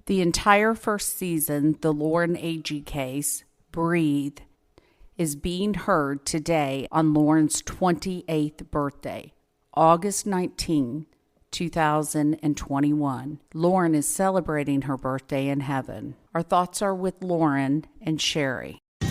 The entire first season, the Lauren A.G. case, Breathe, is being heard today on Lauren's 28th birthday, August 19, 2021. Lauren is celebrating her birthday in heaven. Our thoughts are with Lauren and Sherry. The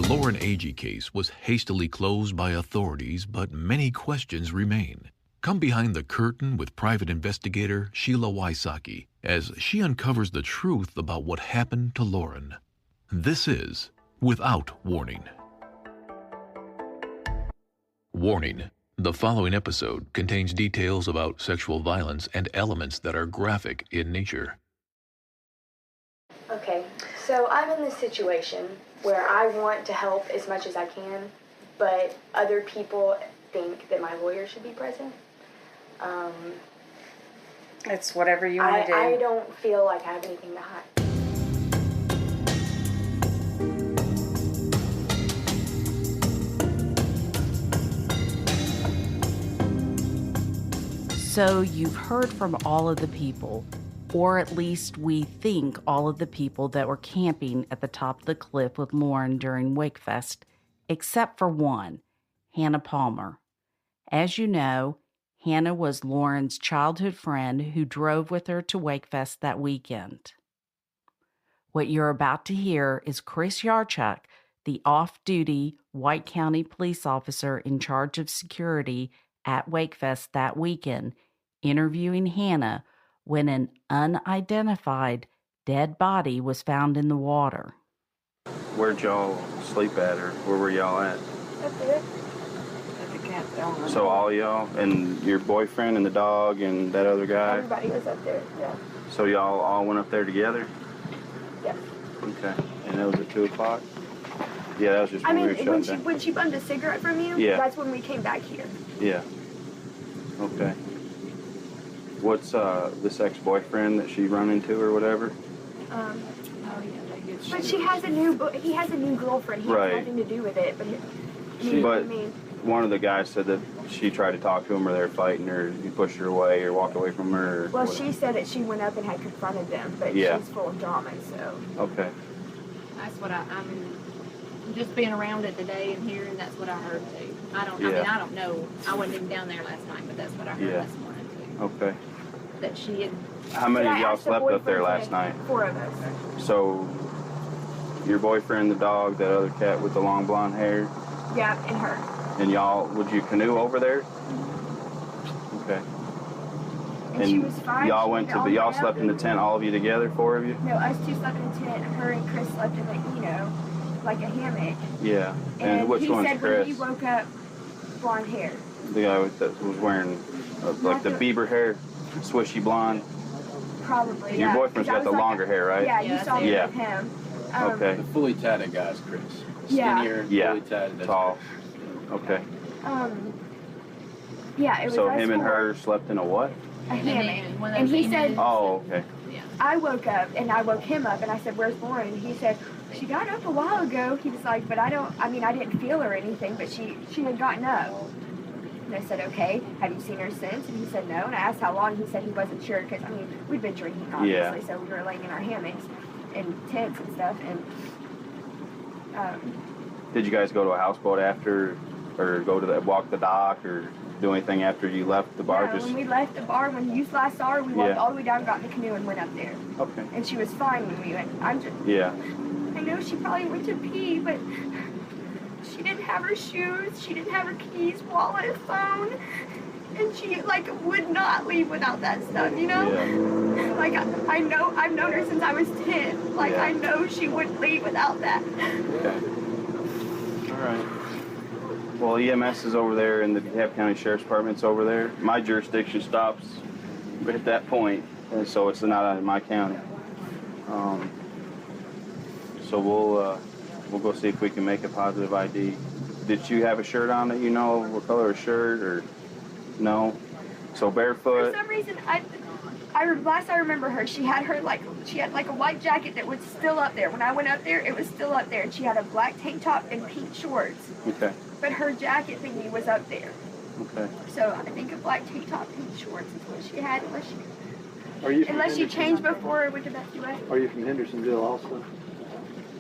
Lauren A.G. case was hastily closed by authorities, but many questions remain. Come behind the curtain with private investigator Sheila Wysocki as she uncovers the truth about what happened to Lauren. This is Without Warning. Warning: the following episode contains details about sexual violence and elements that are graphic in nature. Okay, so I'm in this situation where I want to help as much as I can, but other people think that my lawyer should be present. It's whatever you want to do. I don't feel like I have anything to hide. So you've heard from all of the people, or at least we think all of the people that were camping at the top of the cliff with Lauren during WakeFest, except for one, Hannah Palmer. As you know, Hannah was Lauren's childhood friend who drove with her to WakeFest that weekend. What you're about to hear is Chris Yarchuk, the off-duty White County police officer in charge of security at WakeFest that weekend, interviewing Hannah when an unidentified dead body was found in the water. Where'd y'all sleep at, or where were y'all at? Up there. So all y'all, and your boyfriend and the dog and that other guy? Everybody was up there, yeah. So y'all all went up there together? Yes. Okay. And that was at 2 o'clock? Yeah, that was just when we were shutting down. When she bummed a cigarette from you, yeah, that's when we came back here. Yeah. Okay. What's this ex-boyfriend that she run into or whatever? Oh yeah, but he has a new girlfriend. He has nothing to do with it. But one of the guys said that she tried to talk to him, or they were fighting, or he pushed her away, or walked away from her. Well, she said that she went up and had confronted them, but she's full of drama, so. Okay. That's what I mean, just being around it today and hearing, that's what I heard too. I don't know. I wasn't even down there last night, but that's what I heard this morning too. Okay. That she had. How many of y'all slept up there last night? 4 of us. So, your boyfriend, the dog, that other cat with the long blonde hair? Yeah, and her. And y'all, would you canoe over there? Okay. And she was fine. Y'all slept in the tent, all of you together, 4 of you? No, us 2 slept in the tent. Her and Chris slept in like a hammock. Yeah. And which one's Chris? He said when he woke up, blonde hair. The guy that was wearing like the Bieber hair, swishy blonde. Probably. Your boyfriend's got the longer hair, right? Yeah, you saw me with him. Okay. The fully tatted guy's Chris. Yeah. Skinnier, fully tatted. Tall. Okay. Yeah, it was. So him and her slept in a what? A hammock. And he said. Oh, okay. Yeah. I woke up and I woke him up and I said, "Where's Lauren?" And he said, "She got up a while ago." He was like, "But I didn't feel her or anything, but she had gotten up." And I said, "Okay, have you seen her since?" And he said, "No." And I asked how long. He said he wasn't sure because we'd been drinking obviously, so we were laying in our hammocks and tents and stuff. And did you guys go to a houseboat after, or walk the dock, or do anything after you left the bar? When we left the bar, when you last saw her, we walked all the way down, got in the canoe, and went up there. Okay. And she was fine when we went. I know she probably went to pee, but she didn't have her shoes, she didn't have her keys, wallet, phone, and she would not leave without that stuff, Yeah. I know, I've known her since I was 10. I know she wouldn't leave without that. Okay. All right. Well, EMS is over there, and the DeKalb County Sheriff's Department's over there. My jurisdiction stops at that point, and so it's not in my county. So we'll go see if we can make a positive ID. Did you have a shirt on that you know what color of shirt, or no? So barefoot. For some reason, last I remember her, she had a white jacket that was still up there. When I went up there, it was still up there, and she had a black tank top and pink shorts. Okay. But her jacket thingy was up there. Okay. So I think a black tank top, pink shorts is what she had, unless she Are you from Unless you Hendersonville? change before we can evacuate. Are you from Hendersonville also?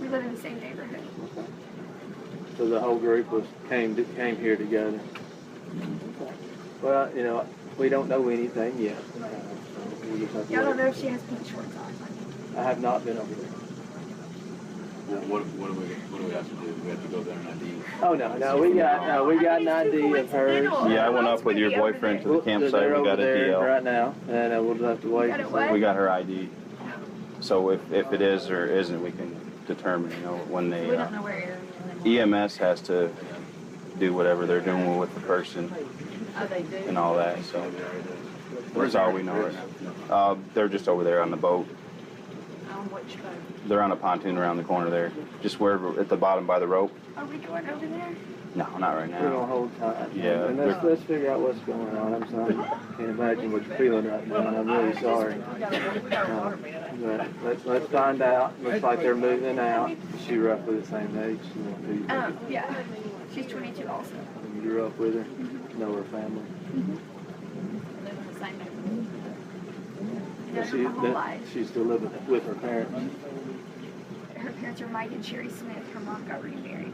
We live in the same neighborhood. Okay. So the whole group came here together. Okay. Well, you know, we don't know anything yet. So we'll just have to Y'all don't wait. know if she has pink shorts on. I have not been over there. What do we have to do? We have to go there and ID. Oh no, we got an ID of hers. Yeah, I went up with your boyfriend to the campsite. They're We over got a there DL. right now, and we'll just have to wait. Got it what? We got her ID. So if it is or isn't, we can determine, you know, when they, We don't know where area. EMS has to do whatever they're doing with the person Oh, they do. and all that, so that's all we know right now. They're just over there on the boat. On which boat? They're on a pontoon around the corner there, just where at the bottom by the rope. Are we going over there? No, not right We're gonna now. hold tight. Yeah, And let's figure out what's going on. I'm sorry. Can't imagine what you're feeling right now, and I'm really sorry. But let's find out. Looks like they're moving out. Is she roughly the same age? Yeah. She's 22 also. You grew up with her? Know her family? Live in the same neighborhood. Known her my whole life. She's still living with her parents. Her parents are Mike and Sherry Smith. Her mom got remarried.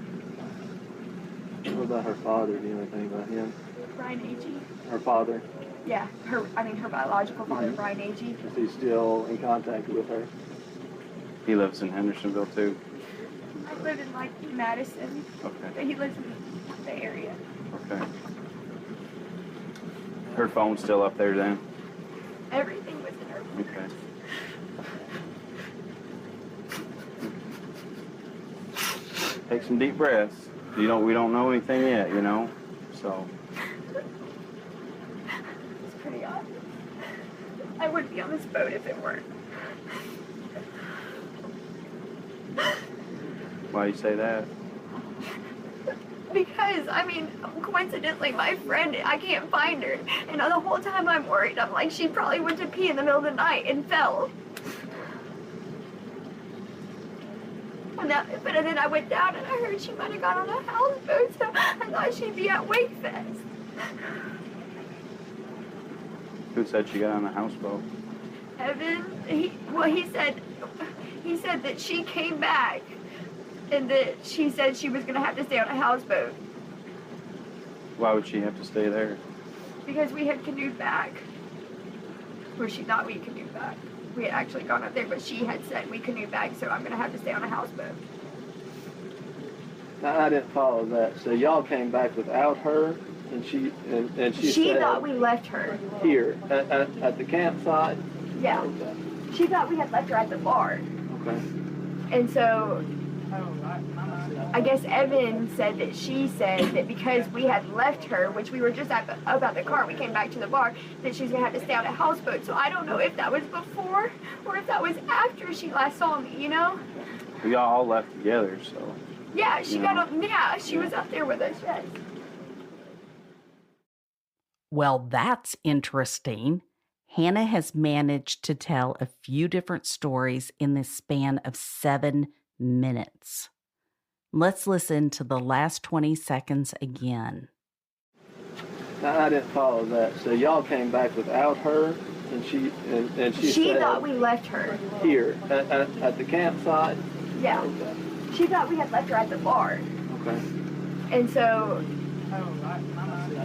What about her father? Do you know anything about him? Brian Agee. Her father? Yeah, her biological father, Brian Agee. Is he still in contact with her? He lives in Hendersonville too. I live in like Madison, Okay, but he lives in the area. okay. Her phone's still up there then? Everything was in her. Okay. Take some deep breaths. We don't know anything yet, you know, so. It's pretty odd. I wouldn't be on this boat if it weren't. Why you say that? Because, I mean, coincidentally, my friend, I can't find her. And the whole time I'm worried, I'm like, she probably went to pee in the middle of the night and fell. But then I went down and I heard she might have gone on a houseboat, so I thought she'd be at Wakefest. Who said she got on the houseboat? Evan, he said that she came back and that she said she was going to have to stay on a houseboat Why would she have to stay there? because we had canoed back. Or she thought we canoed back. We had actually gone up there, but she had said we canoed back, so I'm going to have to stay on a houseboat. Now, I didn't follow that. So y'all came back without her, and she She said thought we left her. here at the campsite. Yeah. Okay. She thought we had left her at the bar. Okay. And so I guess Evan said that she said that because we had left her, which we were just up at the car, we came back to the bar, that she's going to have to stay on a houseboat. So I don't know if that was before or if that was after she last saw me, you know? We all left together, so. Yeah, she Yeah. got up. Yeah, she was up there with us, yes. Well, that's interesting. Hannah has managed to tell a few different stories in the span of 7 minutes. Let's listen to the last 20 seconds again. Now, I didn't follow that. So y'all came back without her, and she She said thought we left her. here at the campsite. Yeah. Okay. She thought we had left her at the bar. Okay. And so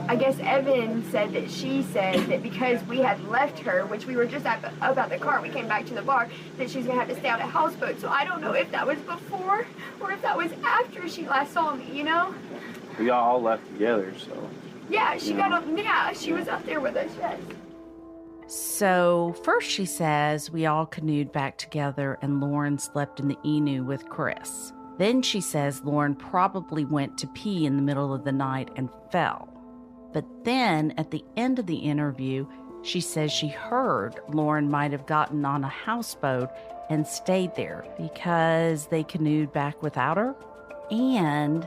I guess Evan said that she said that because we had left her, which we were just up at the car, we came back to the bar, that she's going to have to stay on a houseboat. So I don't know if that was before or if that was after she last saw me, you know? We all left together, so. Yeah, she Yeah. got up. Yeah, she was up there with us, yes. So, first she says we all canoed back together and Lauren slept in the Inu with Chris. Then she says Lauren probably went to pee in the middle of the night and fell. But then at the end of the interview, she says she heard Lauren might have gotten on a houseboat and stayed there because they canoed back without her. And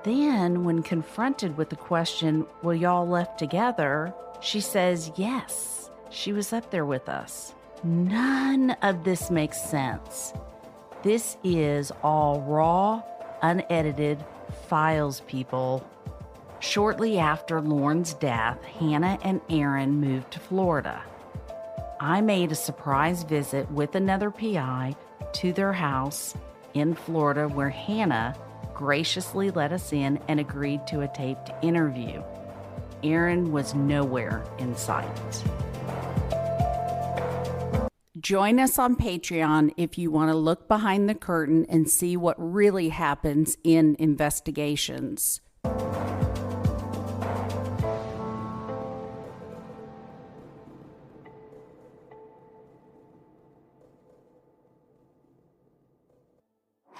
then when confronted with the question, well, y'all left together, she says yes, she was up there with us. None of this makes sense. This is all raw, unedited files, people. Shortly after Lauren's death, Hannah and Aaron moved to Florida. I made a surprise visit with another PI to their house in Florida, where Hannah graciously let us in and agreed to a taped interview. Aaron was nowhere in sight. Join us on Patreon if you want to look behind the curtain and see what really happens in investigations.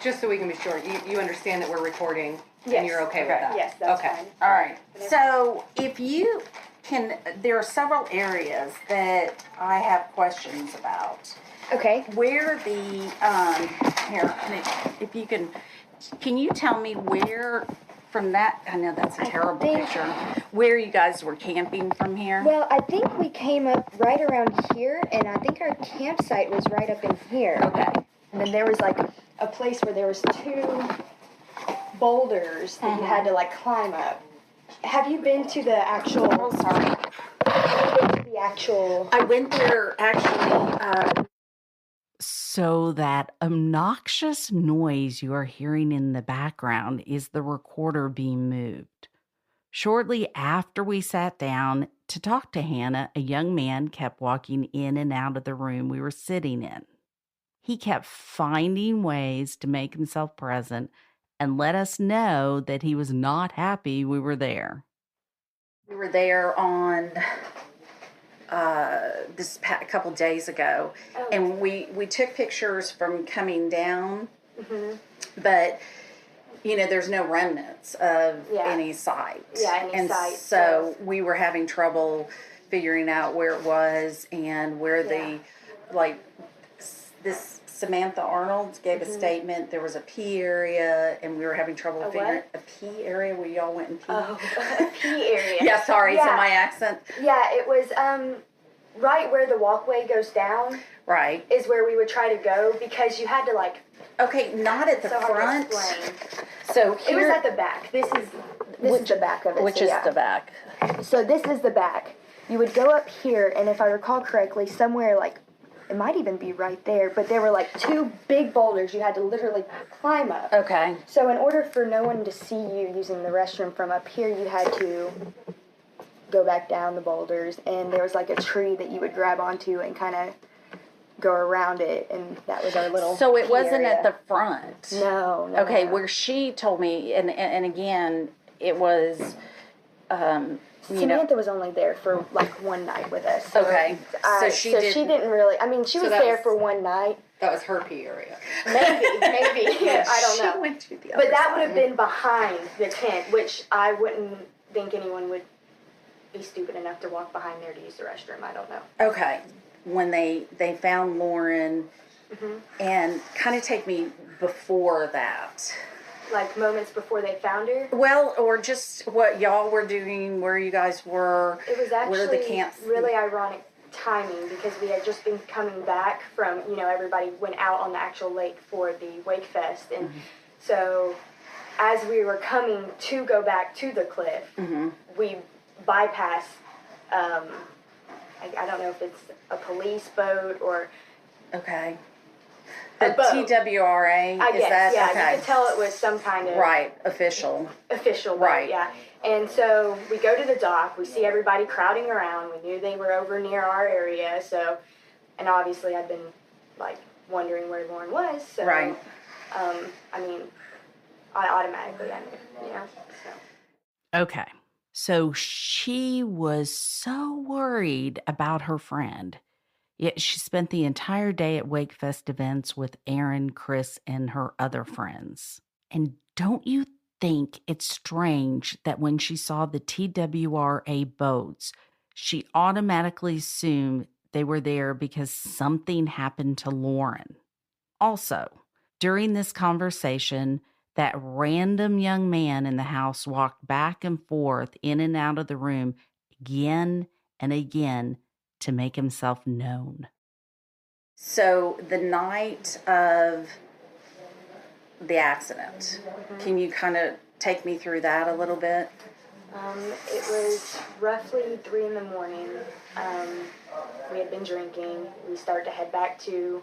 Just so we can be sure, you understand that we're recording and you're okay with that? Yes, that's okay. fine. All right. So if you can, there are several areas that I have questions about. Okay. Where the, here, if you can you tell me where from that, I know that's a terrible picture, where you guys were camping from here? Well, I think we came up right around here, and I think our campsite was right up in here. Okay. And then there was like a place where there was 2 boulders that you had to like climb up. Have you been to the actual? Oh, sorry. The actual. I went there actually. So that obnoxious noise you are hearing in the background is the recorder being moved. Shortly after we sat down to talk to Hannah, a young man kept walking in and out of the room we were sitting in. He kept finding ways to make himself present and let us know that he was not happy we were there. We were there on this couple days ago, and we took pictures from coming down, but there's no remnants of any site. Any site. So we were having trouble figuring out where it was and where this Samantha Arnold gave a statement. There was a pee area, and we were having trouble figuring a pee area where y'all went and peed. Oh, a pee area. Yeah, sorry, it's in my accent. Yeah, it was right where the walkway goes down. Right. Is where we would try to go, because you had to like. Okay, not at the front. So here, it was at the back. This is the back of it. Which is the back. So this is the back. You would go up here, and if I recall correctly, somewhere like. It might even be right there, but there were like 2 big boulders you had to literally climb up. Okay. So in order for no one to see you using the restroom from up here, you had to go back down the boulders, and there was like a tree that you would grab onto and kind of go around it, and that was our little. So it wasn't area. at the front. No. Okay, no. where she told me, and again, it was. Samantha was only there for like one night with us. So okay. So she didn't really. I mean, she was there for one night. That was her pee area. Maybe. I don't know. She went to the other but that side. would have been behind the tent, which I wouldn't think anyone would be stupid enough to walk behind there to use the restroom. I don't know. Okay. When they found Lauren, and kind of take me before that. Like moments before they found her? Well, or just what y'all were doing, where you guys were. It was actually where the camps. Really ironic timing, because we had just been coming back from, everybody went out on the actual lake for the Wake Fest. And so as we were coming to go back to the cliff, we bypassed, I don't know if it's a police boat or... Okay. The TWRA, I guess, that? Yeah, okay. you could tell it was some kind of... Right, official. Right. Yeah. And so we go to the dock, we see everybody crowding around, we knew they were over near our area, so... And obviously I'd been, wondering where Lauren was, so... Right. I automatically, I knew, so... Okay. So she was so worried about her friend. Yet she spent the entire day at Wakefest events with Aaron, Chris, and her other friends. And don't you think it's strange that when she saw the TWRA boats, she automatically assumed they were there because something happened to Lauren? Also, during this conversation, that random young man in the house walked back and forth in and out of the room again and again to make himself known. So the night of the accident, can you kind of take me through that a little bit? It was roughly 3 in the morning. We had been drinking. We start to head back to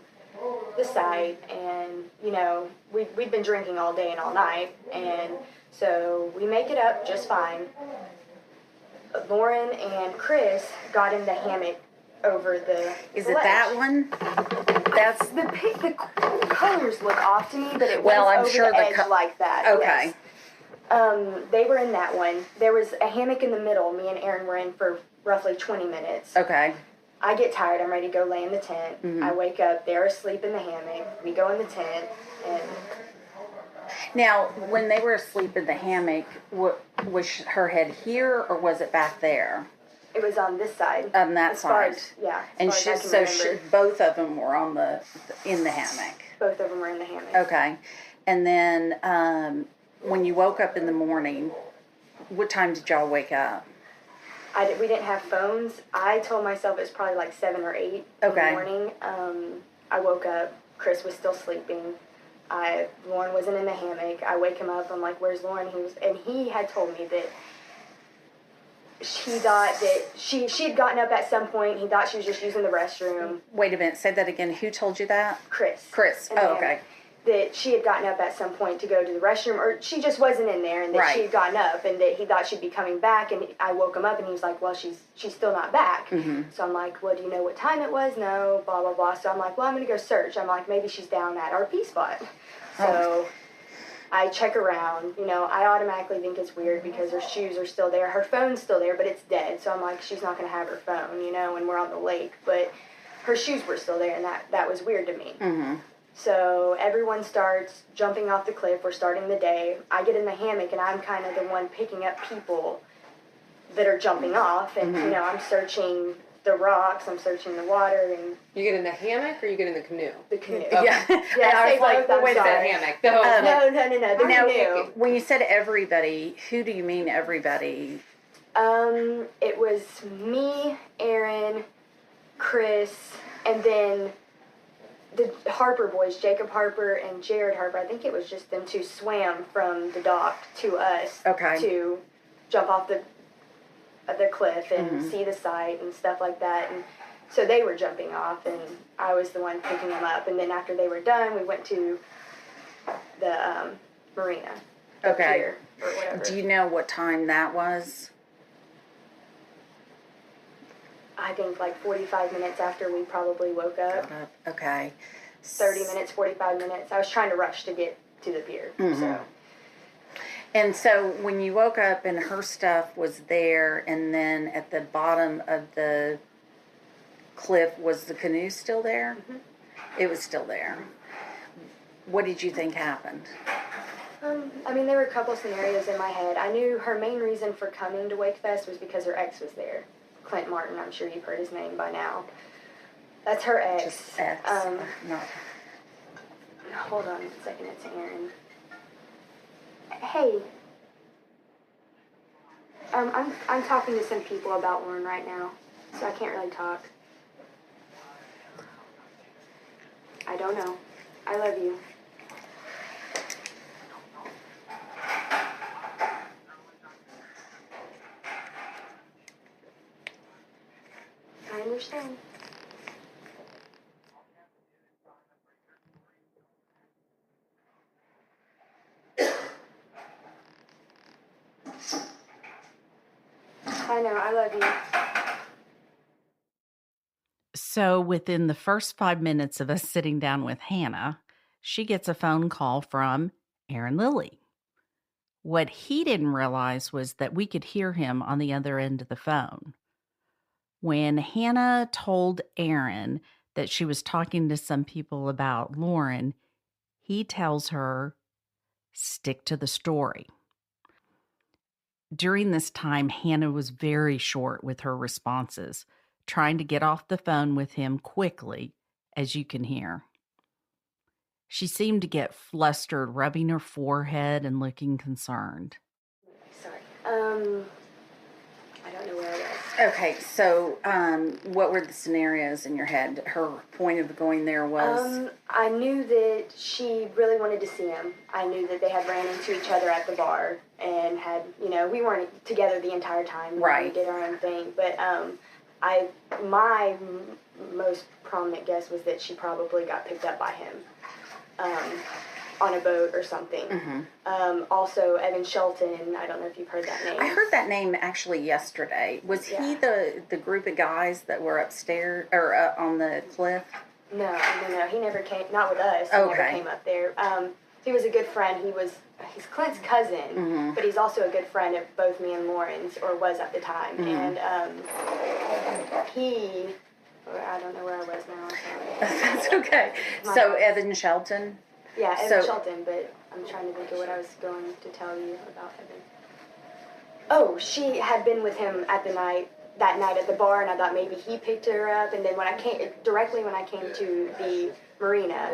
the site, and, you know, we'd been drinking all day and all night, and so we make it up just fine. Lauren and Chris got in the hammock over the Is ledge. it that one? That's The colors look off to me, but it Well, was I'm over sure the the edge like that. Okay. Yes. They were in that one. There was a hammock in the middle. Me and Aaron were in for roughly 20 minutes. Okay. I get tired. I'm ready to go lay in the tent. Mm-hmm. I wake up. They're asleep in the hammock. We go in the tent, and Now, when they were asleep in the hammock, was her head here or was it back there? it was on this side. On that as far side. as, yeah. And as far as I can remember. both of them were in the hammock. Both of them were in the hammock. Okay. And then when you woke up in the morning, what time did y'all wake up? We didn't have phones. I told myself it was probably like 7 or 8 in Okay. the morning. I woke up. Chris was still sleeping. Lauren wasn't in the hammock. I wake him up. I'm like, "Where's Lauren?" He had told me that he thought that she had gotten up at some point. He thought she was just using the restroom. Wait a minute. Say that again. Who told you that? Chris. Chris. in the Oh, okay. hammock. That she had gotten up at some point to go to the restroom, or she just wasn't in there, and that Right. she had gotten up, and that he thought she'd be coming back. And I woke him up, and he was like, "Well, she's still not back." Mm-hmm. So I'm like, "Well, do you know what time it was?" "No," blah blah blah. So I'm like, "Well, I'm gonna go search." I'm like, "Maybe she's down at our P spot." So I check around. You know, I automatically think it's weird because her shoes are still there, her phone's still there, but it's dead. So I'm like, she's not gonna have her phone, you know, when we're on the lake. But her shoes were still there, and that was weird to me. Mm-hmm. So everyone starts jumping off the cliff. We're starting the day. I get in the hammock, and I'm kind of the one picking up people that are jumping off. And, you know, I'm searching the rocks. I'm searching the water and You get in the hammock or you get in the canoe? the canoe. Okay. Yeah. Yeah, And I say was like, both, well, I'm wait a sorry. minute. Hammock. The whole No, the Now, canoe. when you said everybody, who do you mean everybody? It was me, Aaron, Chris, and then the Harper boys, Jacob Harper and Jared Harper. I think it was just them two swam from the dock to us Okay. to jump off the cliff and see the site and stuff like that. And so they were jumping off, and I was the one picking them up. And then after they were done, we went to the marina. the Okay. pier or whatever. Do you know what time that was? I think like 45 minutes after we probably woke up. Okay. 30 minutes, 45 minutes. I was trying to rush to get to the pier. So And so when you woke up and her stuff was there, and then at the bottom of the cliff, was the canoe still there? It was still there. What did you think happened? I mean, there were a couple scenarios in my head. I knew her main reason for coming to WakeFest was because her ex was there. Clint Martin, I'm sure you've heard his name by now. That's her ex. Just X. No. Hold on a second, it's Aaron. Hey. I'm talking to some people about Lauren right now, so I can't really talk. I don't know. I love you. I understand. I know, I love you. So within the first 5 minutes of us sitting down with Hannah, she gets a phone call from Aaron Lilly. What he didn't realize was that we could hear him on the other end of the phone. When Hannah told Aaron that she was talking to some people about Lauren, he tells her, stick to the story. During this time, Hannah was very short with her responses, trying to get off the phone with him quickly, as you can hear. She seemed to get flustered, rubbing her forehead and looking concerned. Sorry. I don't know where I was. Okay, so what were the scenarios in your head? Her point of going there was? I knew that she really wanted to see him. I knew that they had ran into each other at the bar and had, we weren't together the entire time. Right. We did our own thing. But My most prominent guess was that she probably got picked up by him on a boat or something. Also, Evan Shelton, I don't know if you've heard that name. I heard that name actually yesterday. Was he the group of guys that were upstairs or on the cliff? No. He never came, not with us. He never came up there. He was a good friend. He's Clint's cousin, but he's also a good friend of both me and Lauren's, or was at the time. And I don't know where I was now. I'm sorry. That's okay. So Evan Shelton? Yeah, Evan Shelton, but I'm trying to think of what I was going to tell you about Evan. Oh, she had been with him that night at the bar, and I thought maybe he picked her up. And then when I came to the marina,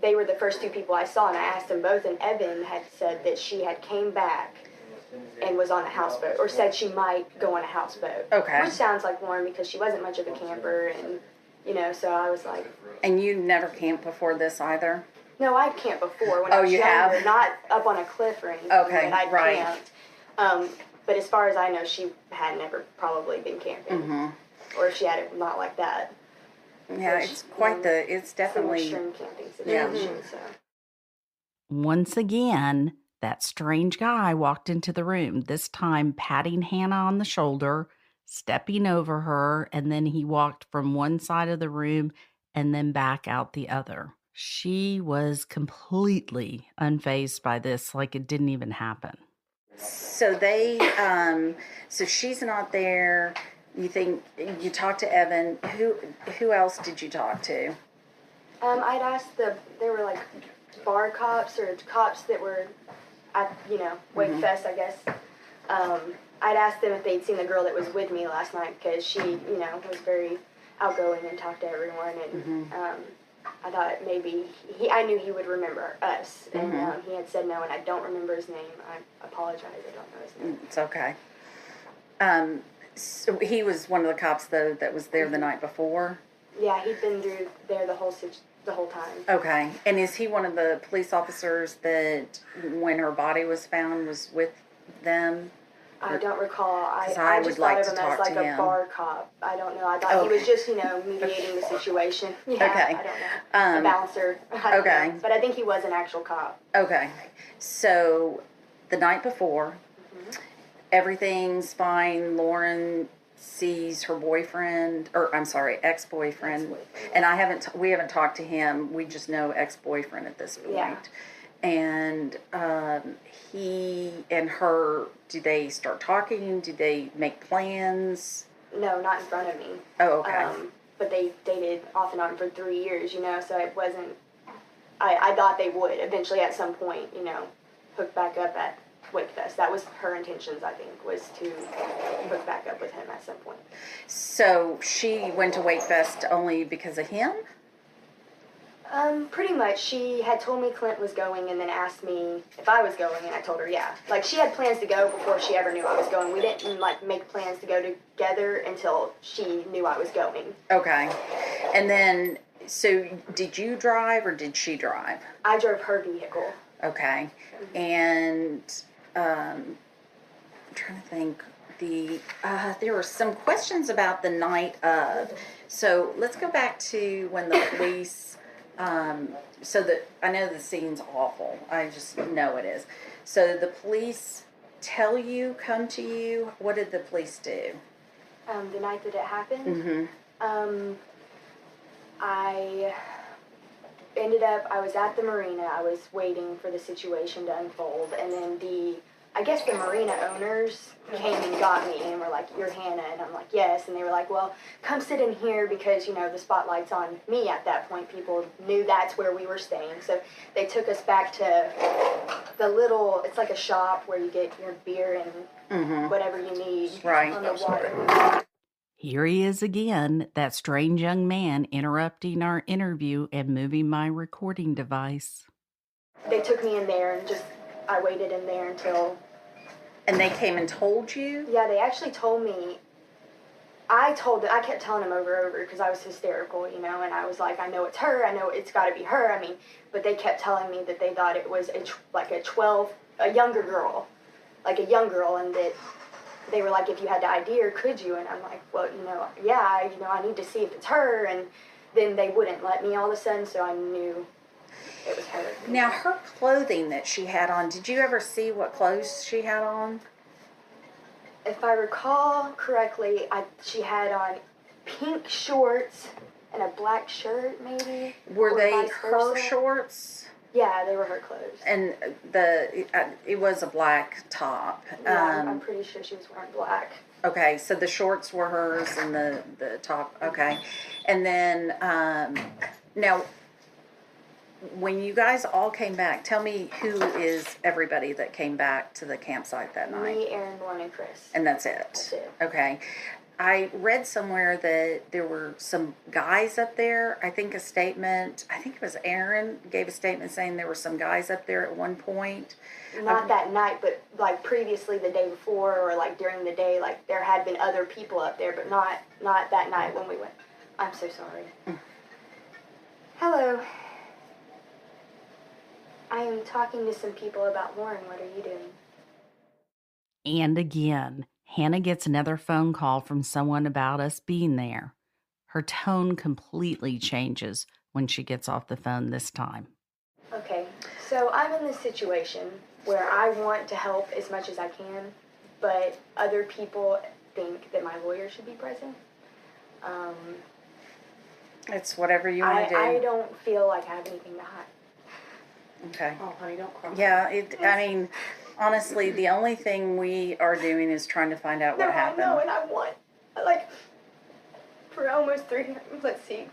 they were the first two people I saw, and I asked them both, and Evan had said that she had came back and was on a houseboat, or said she might go on a houseboat. Okay. Which sounds like Lauren, because she wasn't much of a camper, and, so I was like... And you never camped before this either? No, I'd camped before when I was younger. Have? Not up on a cliff or anything. Okay, I'd right. camped. But as far as I know, she had never probably been camping. Or if she had it not like that. Yeah, it's quite it's definitely... Some extreme camping situation, so... Once again, that strange guy walked into the room, this time patting Hannah on the shoulder, stepping over her, and then he walked from one side of the room and then back out the other. She was completely unfazed by this, like it didn't even happen. So so she's not there. You talked to Evan. Who else did you talk to? I'd asked they were like bar cops or cops that were at, Wake Fest, I guess. I'd asked them if they'd seen the girl that was with me last night, because she, was very outgoing and talked to everyone, and I thought maybe I knew he would remember us, and he had said no, and I don't remember his name. I apologize, I don't know his name. It's okay. So he was one of the cops that was there the night before? Yeah, he'd been through there the whole time. Okay. And is he one of the police officers that, when her body was found, was with them? I don't recall. I just would thought like of to him talk as to like a him. bar cop. I don't know. I thought he was just, mediating the situation. Yeah, Okay. I don't know. A bouncer. I don't Okay. know. But I think he was an actual cop. Okay. So the night before, everything's fine. Lauren sees her boyfriend, ex-boyfriend, and we haven't talked to him. We just know ex-boyfriend at this point. Yeah. And he and her, do they start talking? Do they make plans? No, not in front of me. Oh, okay. But they dated off and on for 3 years, so it wasn't... I thought they would eventually at some point, hook back up at Wake Fest. That was her intentions, I think, was to hook back up with him at some point. So she went to Wake Fest only because of him? Pretty much. She had told me Clint was going and then asked me if I was going, and I told her yeah. Like, she had plans to go before she ever knew I was going. We didn't, make plans to go together until she knew I was going. Okay. And then, so did you drive or did she drive? I drove her vehicle. Okay. And, I'm trying to think, there were some questions about the night of. So let's go back to when the police... I know the scene's awful. I just know it is. So the police come to you. What did the police do? The night that it happened? I was at the marina. I was waiting for the situation to unfold. And then the marina owners came and got me and were like, "You're Hannah." And I'm like, "Yes." And they were like, "Well, come sit in here," because, the spotlight's on me at that point. People knew that's where we were staying. So they took us back to it's like a shop where you get your beer and whatever you need on the water. Here he is again, that strange young man interrupting our interview and moving my recording device. They took me in there and I waited in there until... And they came and told you? Yeah, they actually told me. I kept telling them over and over because I was hysterical, and I was like, I know it's her, I know it's got to be her. But they kept telling me that they thought it was a younger girl, and that they were like, if you had to ID her, could you? And I'm like, well, yeah, I need to see if it's her. And then they wouldn't let me all of a sudden, so I knew it was her. Now, her clothing that she had on, did you ever see what clothes she had on? If I recall correctly, she had on pink shorts and a black shirt, maybe. Were they her shorts? Yeah, they were her clothes. And it was a black top. Yeah, I'm pretty sure she was wearing black. Okay, so the shorts were hers and the top. Okay, and then now, when you guys all came back, tell me who is everybody that came back to the campsite that night? Me, Aaron, Lauren, and Chris. And that's it? That's it. Okay. I read somewhere that there were some guys up there. I think it was Aaron gave a statement saying there were some guys up there at one point. Not that night, but like previously the day before or like during the day, like there had been other people up there, but not that night when we went. I'm so sorry. Hello. I am talking to some people about Lauren. What are you doing? And again, Hannah gets another phone call from someone about us being there. Her tone completely changes when she gets off the phone this time. Okay, so I'm in this situation where I want to help as much as I can, but other people think that my lawyer should be present. It's whatever you want to do. I don't feel like I have anything to hide. Okay. Oh, honey, don't cry. Yeah, I mean, honestly, the only thing we are doing is trying to find out what happened. I know, and I want, for almost let's see,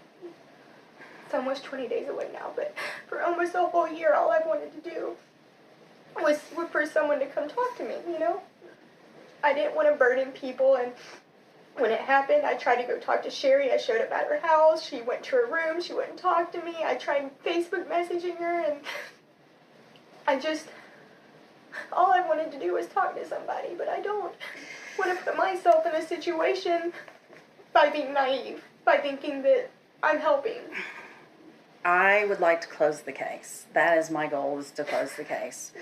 it's almost 20 days away now, but for almost a whole year, all I wanted to do was for someone to come talk to me, I didn't want to burden people, and when it happened, I tried to go talk to Sherry. I showed up at her house. She went to her room. She wouldn't talk to me. I tried Facebook messaging her, and all I wanted to do was talk to somebody, but I don't want to put myself in a situation by being naive, by thinking that I'm helping. I would like to close the case. That is my goal, is to close the case.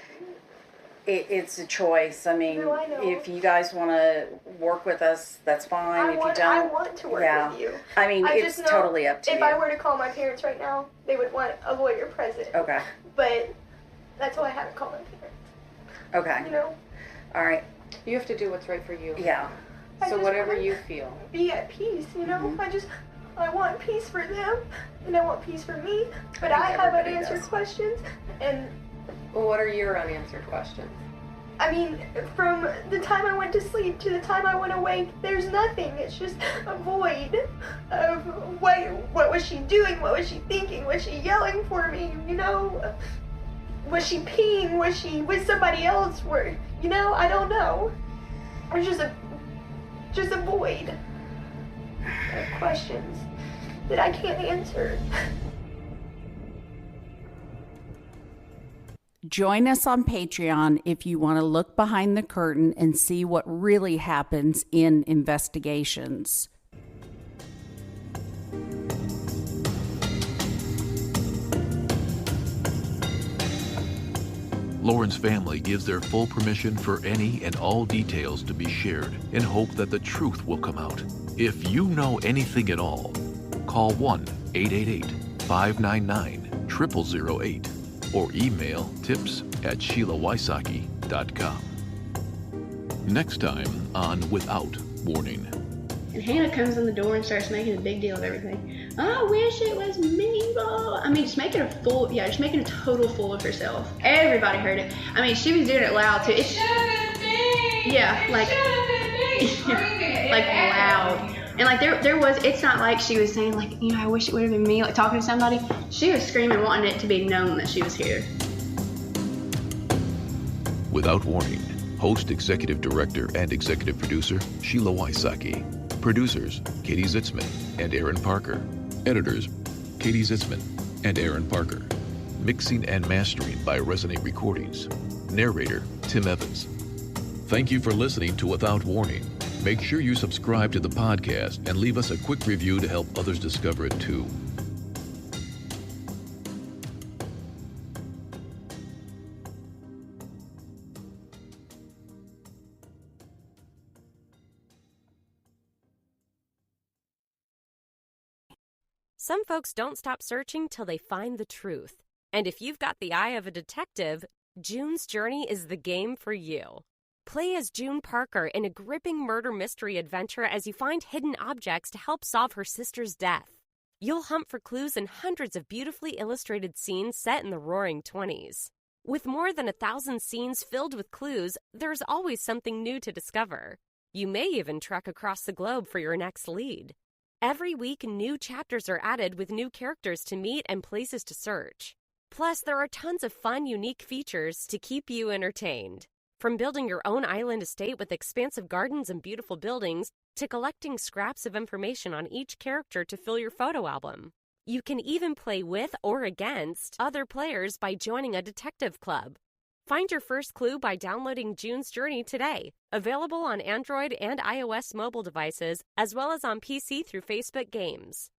It's a choice. I mean, No, I know. If you guys want to work with us, that's fine. If you don't, I want to work with you. I mean, it's just know totally up to you. If I were to call my parents right now, they would want a lawyer present. Okay. But that's why I haven't called my parents. Okay. All right. You have to do what's right for you. Yeah. So whatever you feel. Be at peace, Mm-hmm. I want peace for them, and I want peace for me, but I I think have everybody unanswered does. questions, and Well, what are your unanswered questions? I mean, from the time I went to sleep to the time I went awake, there's nothing. It's just a void of what was she doing? What was she thinking? Was she yelling for me? Was she peeing? Was she with somebody else? I don't know. There's just a void of questions that I can't answer. Join us on Patreon if you want to look behind the curtain and see what really happens in investigations. Lauren's family gives their full permission for any and all details to be shared in hope that the truth will come out. If you know anything at all, call 1-888-599-0008 or email tips@SheilaWysocki.com. Next time on Without Warning. And Hannah comes in the door and starts making a big deal of everything. I wish it was me, blah. I mean, just making a total fool of herself. Everybody heard it. I mean, she was doing it loud too. It shouldn't be. Yeah, like loud. And like there was, it's not like she was saying like, I wish it would have been me, like talking to somebody. She was screaming, wanting it to be known that she was here. Without Warning. Host, Executive Director, and Executive Producer, Sheila Wysocki. Producers, Katie Zitzman and Aaron Parker. Editors, Katie Zitzman and Aaron Parker. Mixing and mastering by Resonate Recordings. Narrator, Tim Evans. Thank you for listening to Without Warning. Make sure you subscribe to the podcast and leave us a quick review to help others discover it too. Some folks don't stop searching till they find the truth. And if you've got the eye of a detective, June's Journey is the game for you. Play as June Parker in a gripping murder mystery adventure as you find hidden objects to help solve her sister's death. You'll hunt for clues in hundreds of beautifully illustrated scenes set in the Roaring '20s. With more than 1,000 scenes filled with clues, there's always something new to discover. You may even trek across the globe for your next lead. Every week, new chapters are added with new characters to meet and places to search. Plus, there are tons of fun, unique features to keep you entertained. From building your own island estate with expansive gardens and beautiful buildings, to collecting scraps of information on each character to fill your photo album. You can even play with or against other players by joining a detective club. Find your first clue by downloading June's Journey today. Available on Android and iOS mobile devices, as well as on PC through Facebook Games.